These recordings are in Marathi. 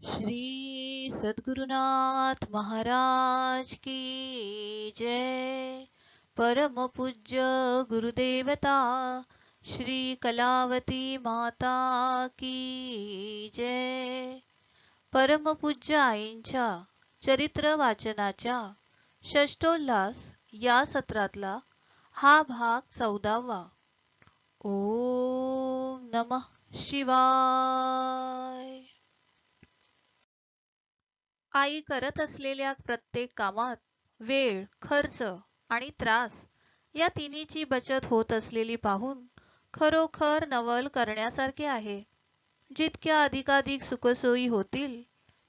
श्री सद्गुरुनाथ महाराज की जय। परम पूज्य गुरुदेवता श्री कलावती माता की जय। परम पूज्य आईंच्या चरित्र वाचनाच्या षष्ठोल्लास या सत्रातला हा भाग 14वा। ओम नमः शिवाय। आई करत असलेल्या प्रत्येक कामात वेळ, खर्च आणि त्रास या तिन्हीची बचत होत असलेली पाहून खरोखर नवल करण्यासारखे आहे. जितक्या अधिकाधिक सुखसोयी होतील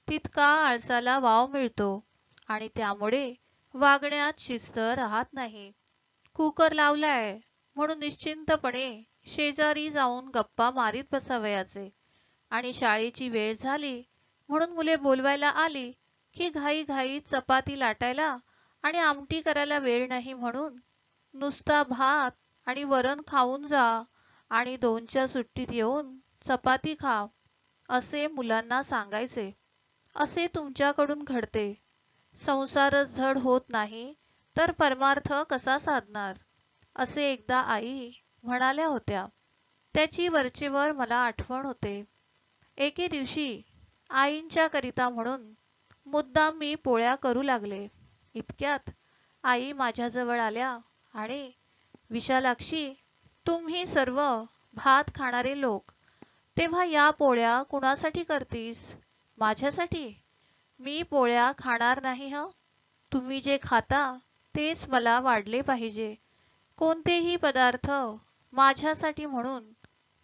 तितका आळसाला वाव मिळतो आणि त्यामुळे वागण्यात शिस्त राहत नाही. कुकर लावलाय म्हणून निश्चिंतपणे शेजारी जाऊन गप्पा मारीत बसावयाचे आणि शाळेची वेळ झाली म्हणून मुले बोलवायला आली की घाईघाईत चपाती लाटायला आणि आमटी करायला वेळ नाही म्हणून नुसता भात आणि वरण खाऊन जा आणि 2च्या सुट्टीत येऊन चपाती खा असे मुलांना सांगायचे. असे तुमच्याकडून घडते. संसारच धड होत नाही तर परमार्थ कसा साधणार असे एकदा आई म्हणाल्या होत्या. त्याची वरचेवर मला आठवण होते. एके दिवशी आईंच्या करिता म्हणून मुद्दाम मी पोळ्या करू लागले. इतक्यात आई माझ्याजवळ आल्या आणि विशालाक्षी, तुम्ही सर्व भात खाणारे लोक, तेव्हा या पोळ्या कुणासाठी करतीस? माझ्यासाठी? मी पोळ्या खाणार नाही हं. तुम्ही जे खाता तेच मला वाढले पाहिजे. कोणतेही पदार्थ माझ्यासाठी म्हणून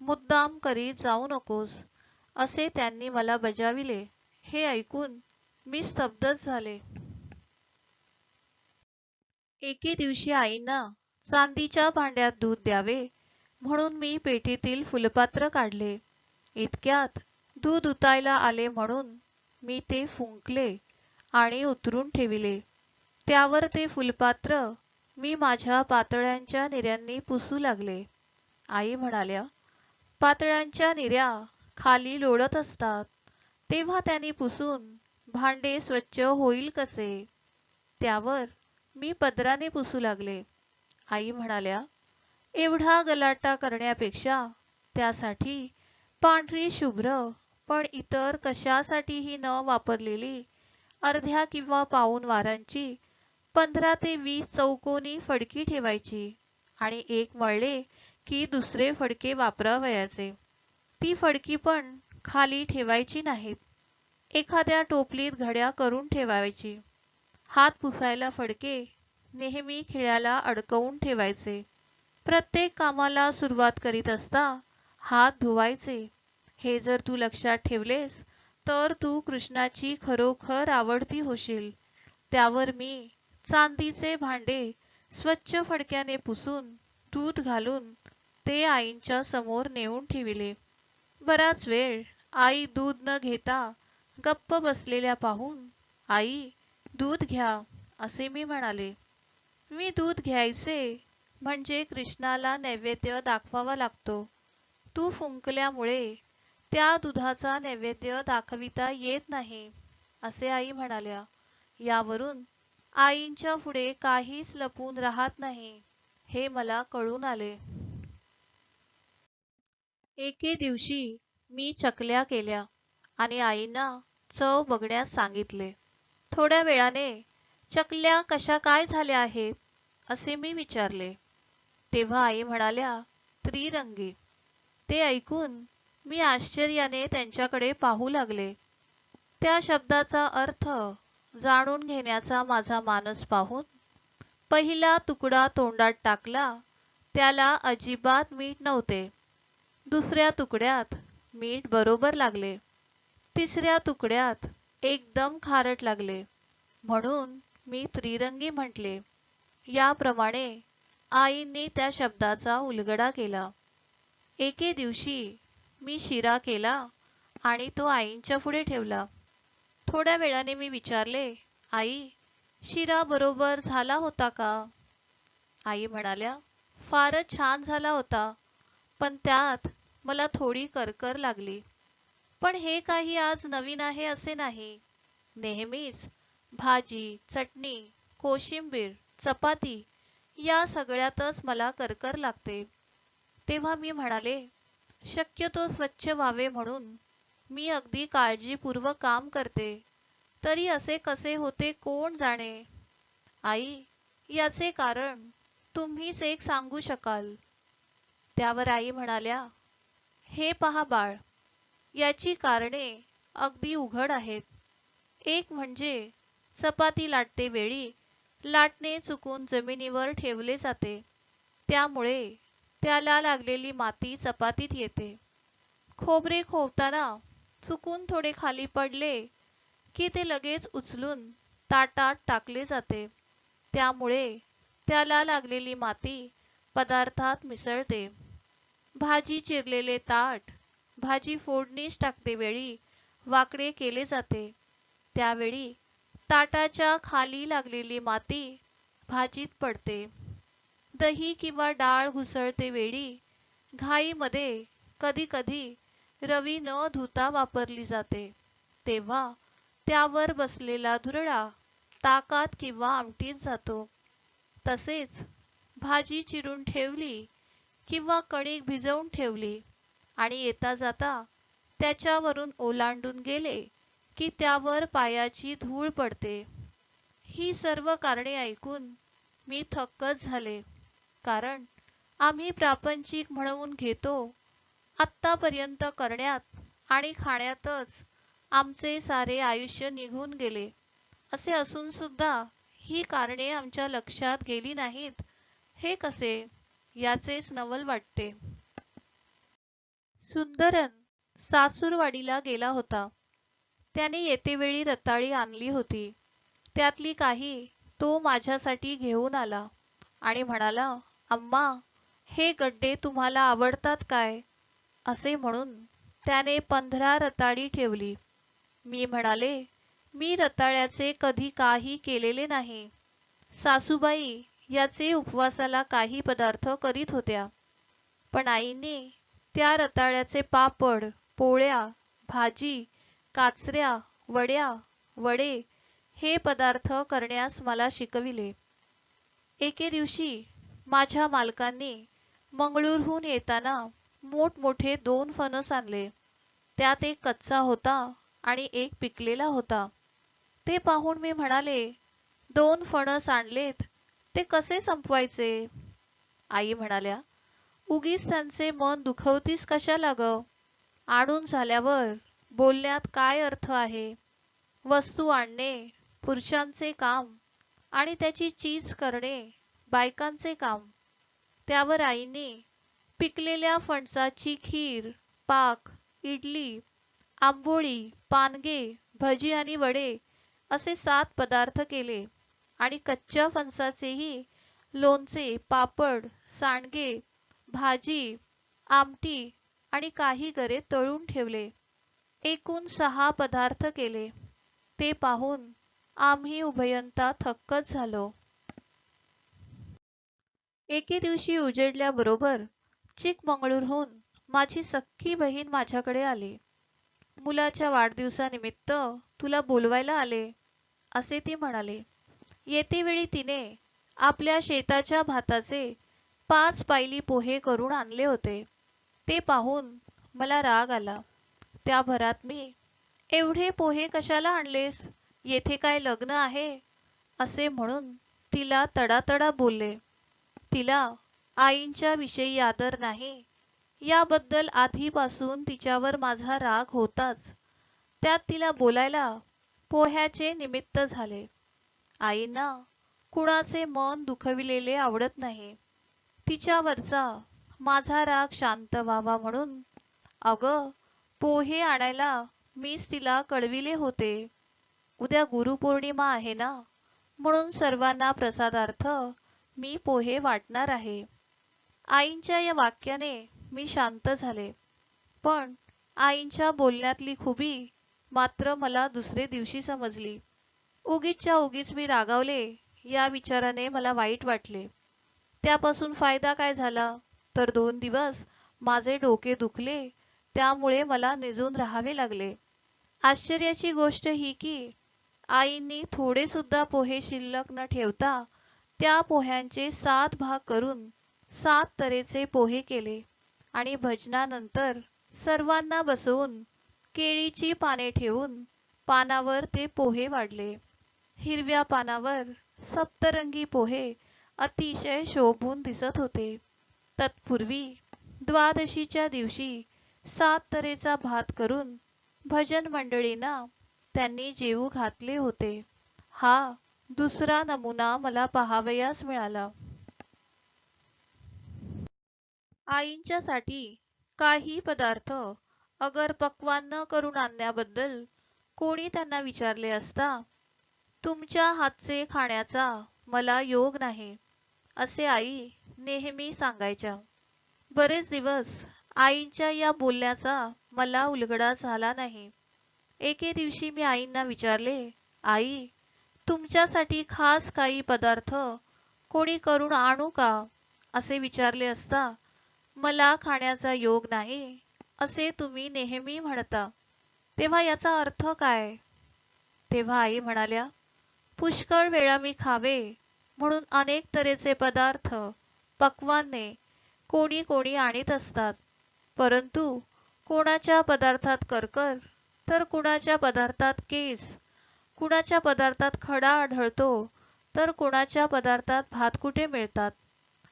मुद्दाम करीत जाऊ नकोस असे त्यांनी मला बजाविले. हे ऐकून मी स्तब्धच झाले. एके दिवशी आईंना चांदीच्या भांड्यात दूध द्यावे म्हणून मी पेटीतील फुलपात्र काढले. इतक्यात दूध उतायला आले म्हणून मी ते फुंकले आणि उतरून ठेविले. त्यावर ते फुलपात्र मी माझ्या पातळ्यांच्या निऱ्यांनी पुसू लागले. आई म्हणाल्या, पातळ्यांच्या निऱ्या खाली लोळत असतात, तेव्हा त्यांनी पुसून भांडे स्वच्छ होईल कसे? त्यावर मी पदराने पुसू लागले. आई म्हणाल्या, एवढा गलाटा करण्यापेक्षा त्यासाठी पांढरी शुभ्र पण इतर कशासाठीही न वापरलेली अर्ध्या किंवा पाऊण वारांची 15 ते 20 चौकोनी फडकी ठेवायची आणि एक मळले की दुसरे फडके वापरावयाचे. ती फडकी पण खाली ठेवायची नाहीत. एखाद्या टोपलीत घड्या करून ठेवायची. हात पुसायला फडके नेहमी खिळ्याला अडकवून ठेवायचे. प्रत्येक कामाला सुरुवात करीत असता हात धुवायचे. हे जर तू लक्षात ठेवलेस तर तू कृष्णाची खरोखर आवडती होशील. त्यावर मी चांदीचे भांडे स्वच्छ फडक्याने पुसून दूध घालून ते आईंच्या समोर नेऊन ठेविले. बराच वेळ आई दूध न घेता गप्प बसलेल्या पाहून, आई दूध घ्या असे मी म्हणाले. मी दूध घ्यायचे म्हणजे कृष्णाला नैवेद्य दाखवावा लागतो. तू फुंकल्यामुळे त्या दुधाचा नैवेद्य दाखविता येत नाही असे आई म्हणाल्या. यावरून आईंच्या पुढे काहीच लपून राहत नाही हे मला कळून आले. एके दिवशी मी चकल्या केल्या आणि आईंना चव बघण्यास सांगितले. थोड्या वेळाने चकल्या कशा काय झाल्या आहेत असे मी विचारले. तेव्हा आई म्हणाल्या, त्रिरंगी. ते ऐकून मी आश्चर्याने त्यांच्याकडे पाहू लागले. त्या शब्दाचा अर्थ जाणून घेण्याचा माझा मानस पाहून पहिला तुकडा तोंडात टाकला त्याला अजिबात मीठ नव्हते. दुसऱ्या तुकड्यात मीठ बरोबर लागले. तिसऱ्या तुकड्यात एकदम खारट लागले. म्हणून मी त्रिरंगी म्हटले. याप्रमाणे आईंनी त्या शब्दाचा उलगडा केला. एके दिवशी मी शिरा केला आणि तो आईंच्या पुढे ठेवला. थोड्या वेळाने मी विचारले, आई, शिरा बरोबर झाला होता का? आई म्हणाल्या, फारच छान झाला होता, पण त्यात मला थोडी करकर लागली. पण हे काही आज नवीन आहे असे नाही. नेहमीच भाजी, चटणी, कोशिंबीर, चपाती या सगळ्यातच मला करकर लागते. तेव्हा मी म्हणाले, शक्यतो स्वच्छ व्हावे म्हणून मी अगदी काळजीपूर्वक काम करते. तरी असे कसे होते कोण जाणे? आई, याचे कारण तुम्हीच एक सांगू शकाल. त्यावर आई म्हणाल्या, हे पहा बाळ, याची कारणे अगदी उघड आहेत. एक म्हणजे चपाती लाटते वेळी लाटणे चुकून जमिनीवर ठेवले जाते. त्यामुळे त्याला लागलेली माती चपातीत येते. खोबरे खोवताना चुकून थोडे खाली पडले की ते लगेच उचलून ताटात टाकले जाते. त्यामुळे त्याला लागलेली माती पदार्थात मिसळते. भाजी चिरलेले ताट भाजी फोडणीस टाकते वेळी वाकडे केले जाते. त्यावेळी ताटाच्या खाली लागलेली माती भाजीत पडते. दही किंवा डाळ घुसळते वेळी घाईमध्ये कधी-कधी रवी न धुता वापरली जाते. तेव्हा त्यावर बसलेला धुरळा ताकात किंवा आमटीत जातो. तसेच भाजी चिरून ठेवली किंवा कणिक भिजवून ठेवली आणि येता जाता त्याच्यावरून ओलांडून गेले की त्यावर पायाची धूळ पडते. ही सर्व कारणे ऐकून मी थक्कच झाले. कारण आम्ही प्रापंचिक म्हणवून घेतो आत्तापर्यंत करण्यात आणि खाण्यातच आमचे सारे आयुष्य निघून गेले. असे असून सुद्धा ही कारणे आमच्या लक्षात गेली नाहीत हे कसे, याचेच नवल वाटते. सुंदरन सासूरवाडीला गेला होता. त्याने येतेवेळी रताळी आणली होती. त्यातली काही तो माझ्यासाठी घेऊन आला आणि म्हणाला, अम्मा, हे गड्डे तुम्हाला आवडतात काय? असे म्हणून त्याने 15 रताळी ठेवली. मी म्हणाले, मी रताळ्याचे कधी काही केलेले नाही. सासूबाई याचे उपवासाला काही पदार्थ करीत होत्या. पण आईने त्या रताळ्याचे पापड, पोळ्या, भाजी, काचऱ्या, वड्या, वडे हे पदार्थ करण्यास मला शिकविले. एके दिवशी माझ्या मालकांनी मंगळूरहून येताना मोठमोठे 2 फणस आणले. त्यात एक कच्चा होता आणि एक पिकलेला होता. ते पाहून मी म्हणाले, 2 फणस आणलेत, ते कसे संपवायचे? आई म्हणाल्या, उगीच त्यांचे मन दुखवतीस कशाला ग? आणून झाल्यावर बोलण्यात काय अर्थ आहे? वस्तू आणणे पुरुषांचे काम आणि त्याची चीज करणे बायकांचे काम. त्यावर आईने पिकलेल्या फणसाची खीर, पाक, इडली, आंबोळी, पानगे, भजी आणि वडे असे 7 पदार्थ केले आणि कच्च्या फणसाचेही लोणचे, पापड, सांडगे, भाजी, आमटी आणि काही गरे तळून ठेवले. एकूण 6 पदार्थ केले. ते पाहून आम्ही उभयता थक्कच झालो. एके दिवशी उजेडल्याबरोबर चिकमंगळूरहून माझी सख्खी बहीण माझ्याकडे आली. मुलाच्या वाढदिवसानिमित्त तुला बोलवायला आले, असे ती म्हणाली. येतेवेळी तिने आपल्या शेताच्या भाताचे 5 पायली पोहे करून आणले होते. ते पाहून मला राग आला. त्या भरात मी, एवढे पोहे कशाला आणलेस? येथे काय लग्न आहे? असे म्हणून तिला तडातडा बोलले. तिला आईंच्या विषयी आदर नाही याबद्दल आधीपासून तिच्यावर माझा राग होताच. त्यात तिला बोलायला पोह्याचे निमित्त झाले. आईंना कुणाचे मन दुखविलेले आवडत नाही. तिच्यावरचा माझा राग शांत व्हावा म्हणून, अगं, पोहे आणायला मीच तिला कळविले होते. उद्या गुरुपौर्णिमा आहे ना, म्हणून सर्वांना प्रसादार्थ मी पोहे वाटणार आहे. आईंच्या या वाक्याने मी शांत झाले. पण आईंच्या बोलण्यातली खुबी मात्र मला दुसरे दिवशी समजली. उगीचच्या उगीच मी रागावले या विचाराने मला वाईट वाटले. त्यापासून फायदा काय झाला? तर 2 दिवस माझे डोके दुखले त्यामुळे मला निजून राहावे लागले. आश्चर्याची गोष्ट ही की आईंनी थोडे सुद्धा पोहे शिल्लक न ठेवता त्या पोह्यांचे 7 भाग करून 7 तऱ्हेचे पोहे केले आणि भजनानंतर सर्वांना बसवून केळीची पाने ठेवून पानावर ते पोहे वाढले. हिरव्या पानावर सप्तरंगी पोहे अतिशय शोभून दिसत होते. तत्पूर्वी द्वादशीच्या दिवशी 7 तऱ्हेचा भात करून भजन मंडळींना त्यांनी जेवू घातले होते. हा दुसरा नमुना मला पाहावयास मिळाला. आईंच्यासाठी काही पदार्थ अगर पक्वान न करून आणण्याबद्दल कोणी त्यांना विचारले असता, तुमच्या हातचे खाण्याचा मला योग नाही, असे आई नेहमी सांगायच्या. बरेच दिवस आईंच्या या बोलण्याचा मला उलगडा झाला नाही. एके दिवशी मी आईंना विचारले, आई, तुमच्यासाठी खास काही पदार्थ कोणी करून आणू का? असे विचारले असता, मला खाण्याचा योग नाही असे तुम्ही नेहमी म्हणता, तेव्हा याचा अर्थ काय? तेव्हा आई म्हणाल्या, पुष्कळ वेळा मी खावे म्हणून अनेक तऱ्हेचे पदार्थ पक्वाने कोणी कोणी आणीत असतात, परंतु कोणाच्या पदार्थात करकर तर कुणाच्या पदार्थात केस, कुणाच्या पदार्थात खडा आढळतो तर कुणाच्या पदार्थात भातकुटे मिळतात.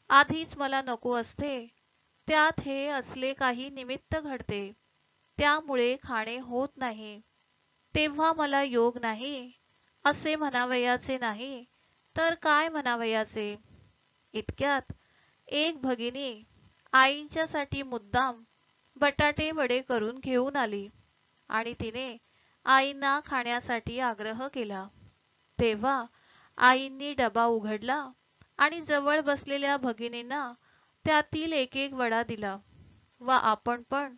आधीच मला नको असते, त्यात हे असले काही निमित्त घडते, त्यामुळे खाणे होत नाही. तेव्हा मला योग नाही असे म्हणावयाचे नाही तर काय म्हणावयाचे? इतक्यात एक भगिनी आईंच्यासाठी मुद्दाम बटाटे वडे करून घेऊन आली आणि तिने आईंना खाण्यासाठी आग्रह केला. तेव्हा आईंनी डबा उघडला आणि जवळ बसलेल्या भगिनींना त्यातील एक एक वडा दिला व आपण पण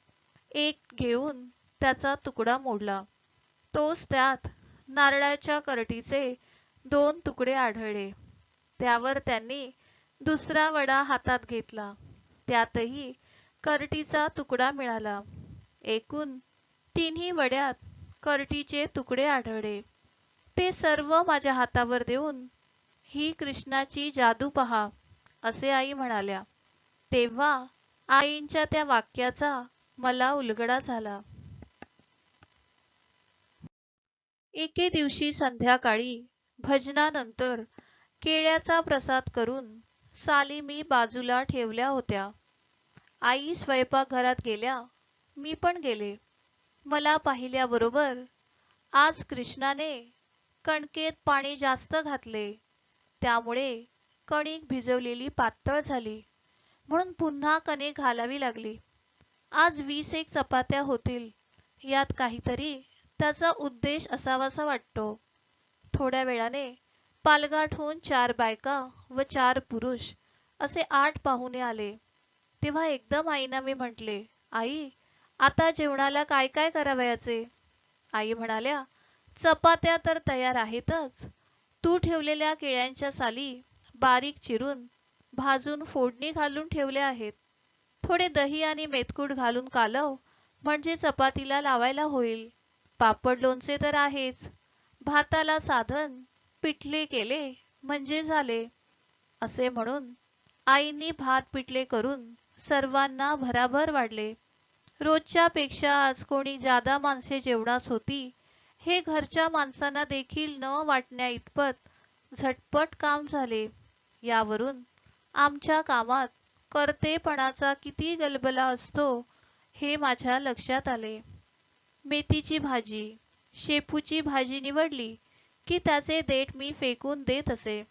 एक घेऊन त्याचा तुकडा मोडला. तोच त्यात नारळाच्या करटीचे 2 तुकडे आढळले. त्यावर त्यांनी दुसरा वडा हातात घेतला, त्यातही करटीचा तुकडा मिळाला. एकूण 3ही वड्यात करटीचे तुकडे आढळले. ते सर्व माझ्या हातावर देऊन, ही कृष्णाची जादू पहा, असे आई म्हणाल्या. तेव्हा आईंच्या त्या वाक्याचा मला उलगडा झाला. एके दिवशी संध्याकाळी भजनानंतर केळ्याचा प्रसाद करून साली मी बाजूला ठेवल्या होत्या. आई स्वयंपाकघरात गेल्या, मी पण गेले. मला पाहिल्याबरोबर, आज कृष्णाने कणकेत पाणी जास्त घातले, त्यामुळे कणिक भिजवलेली पातळ झाली, म्हणून पुन्हा कणिक घालावी लागली. आज 20 चपात्या होतील, यात काहीतरी त्याचा उद्देश असावासा वाटतो. थोड्या वेळाने पालगाठून 4 बायका व 4 पुरुष असे 8 पाहुणे आले. तेव्हा एकदम आईंना मी म्हटले, आई, आता जेवणाला काय काय करावयाचे? आई म्हणाल्या, चपात्या तर तयार आहेतच, तू ठेवलेल्या केळ्यांच्या साली बारीक चिरून भाजून फोडणी घालून ठेवल्या आहेत. थोडे दही आणि मेथकूट घालून कालव, म्हणजे चपातीला लावायला होईल. पापड लोणचे तर आहेच. भाताला साधन पिठले केले म्हणजे झाले. असे म्हणून आईंनी भात पिठले करून सर्वांना भराभर वाढले. रोजच्या पेक्षा आज कोणी जादा माणसे जेवणास होती, हे घरच्या माणसांना देखील न वाटण्या इतपत झटपट काम झाले. यावरून आमच्या कामात कर्तेपणाचा किती गलबला असतो हे माझ्या लक्षात आले. मेथीची भाजी, शेपूची भाजी निवडली की त्याचे देठ मी फेकून देत असे,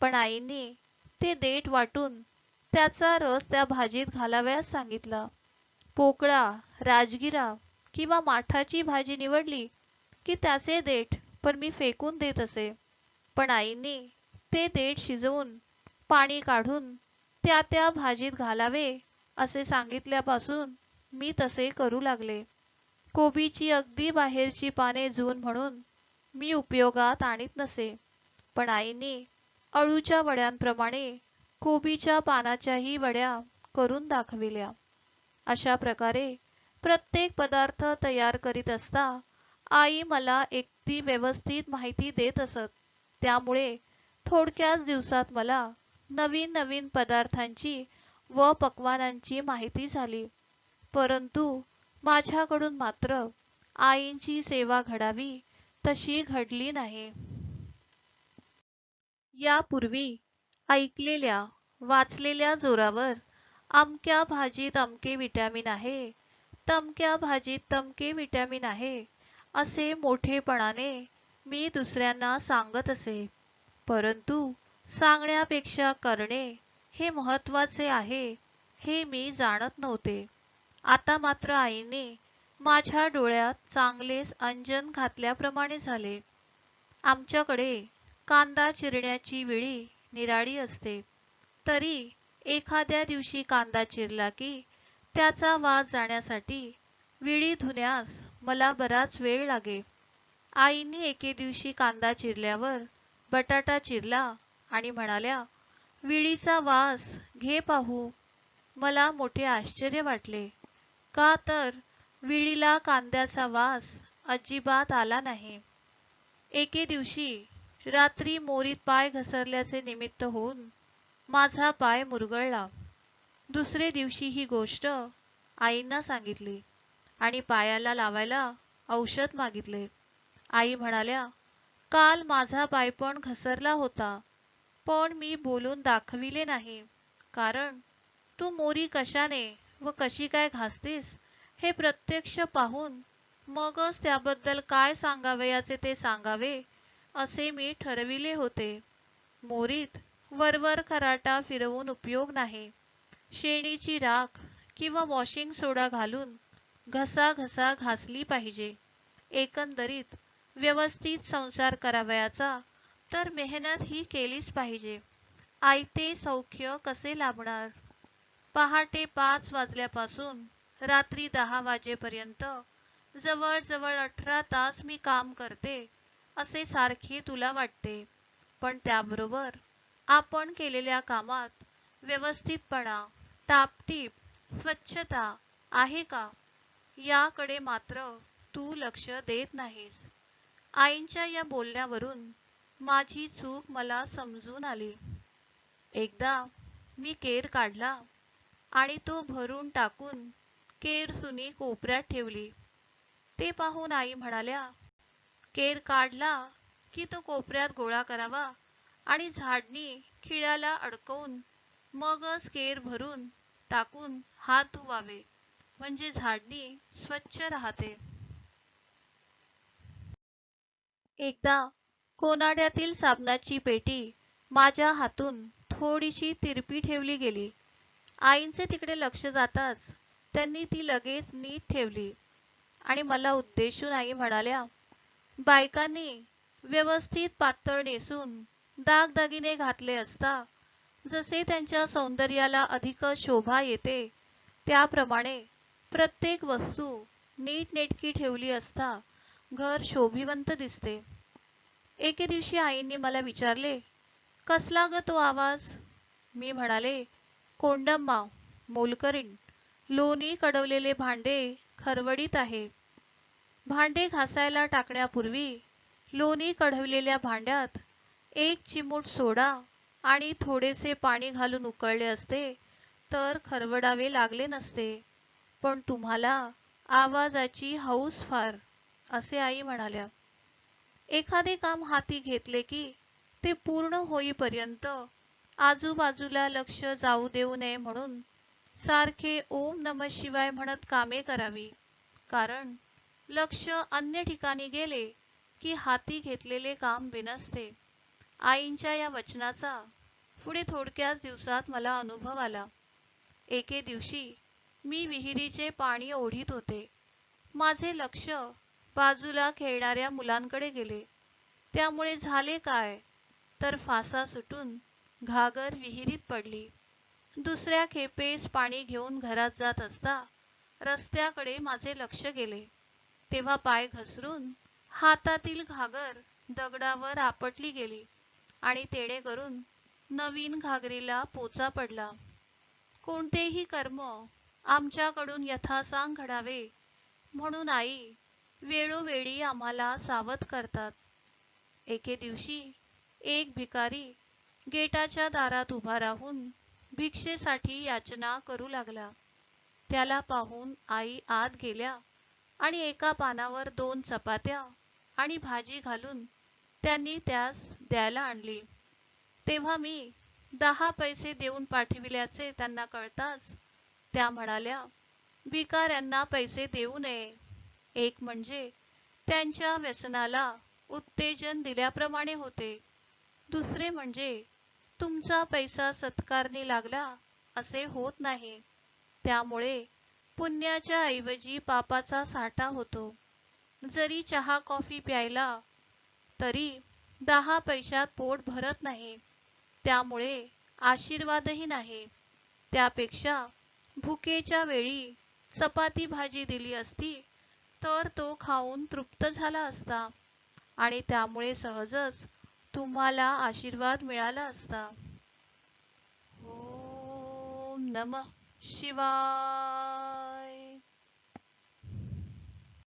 पण आईंनी ते देठ वाटून त्याचा रस त्या भाजीत घालावयास सांगितला. पोकळा, राजगिरा किंवा माठाची भाजी निवडली की त्याचे देठ पण मी फेकून देत असे, पण आईंनी ते देठ शिजवून पाणी काढून त्या भाजीत घालावे असे सांगितल्यापासून मी तसे करू लागले. कोबीची अगदी बाहेरची पाने जून म्हणून मी उपयोगात आणीत नसे, पण आईंनी अळूच्या वड्यांप्रमाणे कोबीच्या पानाच्याही वड्या करून दाखविल्या. अशा प्रकारे प्रत्येक पदार्थ तयार करीत असता आई मला अगदी व्यवस्थित माहिती देत असत. त्यामुळे थोडक्याच दिवसात मला नवीन नवीन पदार्थांची व पक्वान्नांची माहिती झाली. परंतु माझ्याकडून मात्र आईंची सेवा घडावी तशी घडली नाही. यापूर्वी ऐकलेल्या वाचलेल्या जोरावर अमक्या भाजीत अमके विटॅमिन आहे, तमक्या भाजीत तमके विटॅमिन आहे, असे मोठेपणाने मी दुसऱ्यांना सांगत असे. परंतु सांगण्यापेक्षा करणे हे महत्त्वाचे आहे हे मी जाणत नव्हते. आता मात्र आईने माझ्या डोळ्यात चांगलेच अंजन घातल्याप्रमाणे झाले. आमच्याकडे कांदा चिरण्याची विळी निराळी असते. तरी एखाद्या दिवशी कांदा चिरला की त्याचा वास जाण्यासाठी विळी धुण्यास मला बराच वेळ लागे. आईने एके दिवशी कांदा चिरल्यावर बटाटा चिरला आणि म्हणाल्या, "विळीचा वास घे पाहू." मला मोठे आश्चर्य वाटले. का तर विळीला कांद्याचा वास अजिबात आला नाही. एके दिवशी रात्री मोरीत पाय घसरल्याचे निमित्त होऊन माझा पाय मुरगळला. दुसरे दिवशी ही गोष्ट आईंना सांगितली आणि पायाला लावायला औषध मागितले. आई म्हणाल्या, "काल माझा पाय पण घसरला होता, पण मी बोलून दाखविले नाही, कारण तू मोरी कशाने व कशी काय घासतीस हे प्रत्यक्ष पाहून मगच त्याबद्दल काय सांगावयाचे ते सांगावे असे मी ठरविले होते. मोरीत वरवर खराटा फिरवून उपयोग नाही. शेणीची राख किंवा वॉशिंग सोडा घालून घसा घासली पाहिजे. एकंदरीत व्यवस्थित संसार करावयाचा तर मेहनत ही केलीच पाहिजे. आयते सौख्य कसे लाभणार? पहाटे 5 वाजल्यापासून रात्री 10 वाजेपर्यंत जवळजवळ 18 तास मी काम करते असे सारखे तुला वाटते, पण त्याबरोबर आपण केलेल्या कामात व्यवस्थितपणा, टापटीप, स्वच्छता आहे का याकडे मात्र तू लक्ष देत नाहीस." आईंच्या या बोलण्यावरून माझी चूक मला समजून आली. एकदा मी केर काढला आणि तो भरून टाकून केरसुनी कोपऱ्यात ठेवली. ते पाहून आई म्हणाल्या, "केर काढला की तो कोपऱ्यात गोळा करावा आणि झाडणी खिळ्याला अडकवून मगच केर भरून टाकून हात धुवावे, म्हणजे झाडणी स्वच्छ राहते." एकदा कोनाड्यातील साबणाची पेटी माझ्या हातून थोडीशी तिरपी ठेवली गेली. आईंचे तिकडे लक्ष जाताच त्यांनी ती लगेच नीट ठेवली आणि मला उद्देशून आई म्हणाल्या, "बायकांनी व्यवस्थित पातळ नेसून दागदागिने घातले असता जसे त्यांच्या सौंदर्याला अधिक शोभा येते, त्याप्रमाणे प्रत्येक वस्तू नीटनेटकी ठेवली असता घर शोभिवंत दिसते." एके दिवशी आईंनी मला विचारले, "कसला ग तो आवाज?" मी म्हणाले, "कोंडम्मा, मोलकरीण, लोणी कडवलेले भांडे खरवडीत आहे." भांडे घासायला टाकण्यापूर्वी लोणी कढवलेल्या भांड्यात 1 चिमूट सोडा आणि थोडेसे पाणी घालून उकळले असते तर खरवडावे लागले नसते. पण तुम्हाला आवाजाची हौस फार, असे आई म्हणाल्या. एखादे काम हाती घेतले की ते पूर्ण होईपर्यंत आजूबाजूला लक्ष जाऊ देऊ नये म्हणून सारखे ओम नमः शिवाय म्हणत कामे करावी, कारण लक्ष अन्य ठिकाणी गेले की हाती घेतलेले काम बिनसते. आईंच्या या वचनाचा पुढे थोडक्याच दिवसात मला अनुभव आला. एके दिवशी मी विहिरीचे पाणी ओढीत होते. माझे लक्ष बाजूला खेळणाऱ्या मुलांकडे गेले. त्यामुळे झाले काय तर फासा सुटून घागर विहिरीत पडली. दुसऱ्या खेपेस पाणी घेऊन घरात जात असता रस्त्याकडे माझे लक्ष गेले. तेव्हा पाय घसरून हातातील घागर दगडावर आपटली गेली आणि तेणे करून नवीन घागरीला पोचा पडला. कोणतेही कर्म आमच्याकडून यथासांग घडावे म्हणून आई वेळोवेळी आम्हाला सावध करतात. एके दिवशी एक भिकारी गेटाच्या दारात उभा राहून भिक्षेसाठी याचना करू लागला. त्याला पाहून आई आत गेल्या आणि एका पानावर 2 चपात्या आणि भाजी घालून त्यांनी त्यास द्यायला आणली. तेव्हा मी 10 पैसे देऊन पाठविल्याचे त्यांना कळताच त्या म्हणाल्या, भिकाऱ्यांना पैसे देऊ नये. एक म्हणजे त्यांच्या व्यसनाला उत्तेजन दिल्याप्रमाणे होते, दुसरे म्हणजे तुमचा पैसा सत्कारणी लागला असे होत नाही. त्यामुळे पुण्याच्या ऐवजी पापाचा साठा होतो. जरी चहा कॉफी प्यायला तरी 10 पैशात पोट भरत नाही. त्यामुळे आशीर्वादही नाही. त्यापेक्षा भुकेच्या वेळी चपाती भाजी दिली असती तर तो खाऊन तृप्त झाला असता आणि त्यामुळे सहजच तुम्हाला आशीर्वाद मिळाला असता. ओम नमः शिवाय.